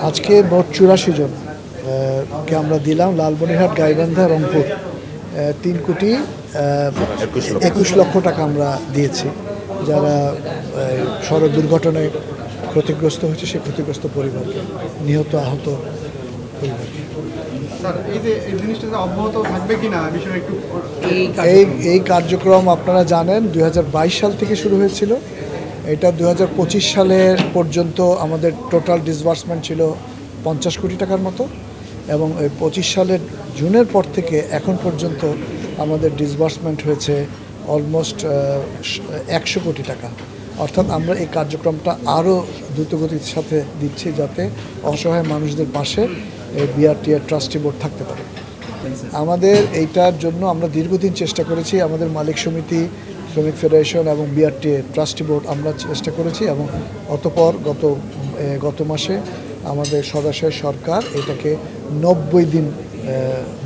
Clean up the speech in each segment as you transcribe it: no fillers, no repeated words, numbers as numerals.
আজকে মোট 84 জন কে আমরা দিলাম লালমনিরহাট, গাইবান্ধা, রংপুর 3,21,00,০০০ টাকা আমরা দিয়েছি যারা সড়ক দুর্ঘটনায় ক্ষতিগ্রস্ত হয়েছে সেই ক্ষতিগ্রস্ত পরিবারকে, নিহত আহত পরিবারকে। এই কার্যক্রম আপনারা জানেন 2022 সাল থেকে শুরু হয়েছিল। এটা 2025 সালের পর্যন্ত আমাদের টোটাল ডিসবার্সমেন্ট ছিল 50 কোটি টাকার মতো, এবং 25 সালের জুনের পর থেকে এখন পর্যন্ত আমাদের ডিসবার্সমেন্ট হয়েছে অলমোস্ট 100 কোটি টাকা। অর্থাৎ আমরা এই কার্যক্রমটা আরও দ্রুতগতির সাথে দিচ্ছি যাতে অসহায় মানুষদের পাশে বিআরটিএ ট্রাস্টি বোর্ড থাকতে পারে। আমাদের এইটার জন্য আমরা দীর্ঘদিন চেষ্টা করেছি, আমাদের মালিক সমিতি, শ্রমিক ফেডারেশন এবং বিআরটিএ ট্রাস্টি বোর্ড আমরা চেষ্টা করেছি, এবং অতঃপর গত মাসে আমাদের সদস্য সরকার এটাকে 90 দিন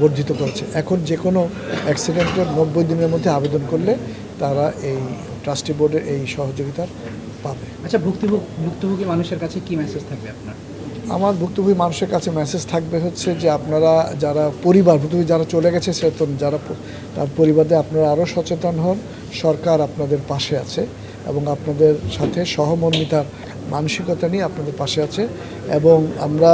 বর্ধিত করেছে। এখন যে কোনো অ্যাক্সিডেন্টের 90 দিনের মধ্যে আবেদন করলে তারা এই ট্রাস্টি বোর্ডের এই সহযোগিতা পাবে। আচ্ছা, ভুক্তভোগী মানুষের কাছে কি মেসেজ থাকবে আপনার? আমার ভুক্তভোগী মানুষের কাছে মেসেজ থাকবে হচ্ছে যে আপনারা যারা ভুক্তভোগী যারা চলে গেছে সচেতন, যারা তার পরিবারে আপনারা আরও সচেতন হন। সরকার আপনাদের পাশে আছে এবং আপনাদের সাথে সহমর্মিতার মানসিকতা নিয়ে আপনাদের পাশে আছে, এবং আমরা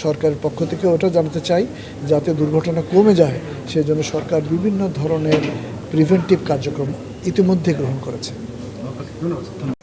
সরকারের পক্ষ থেকে ওটা জানাতে চাই যাতে দুর্ঘটনা কমে যায় সেজন্য সরকার বিভিন্ন ধরনের প্রিভেন্টিভ কার্যক্রম ইতিমধ্যে গ্রহণ করেছে। ধন্যবাদ।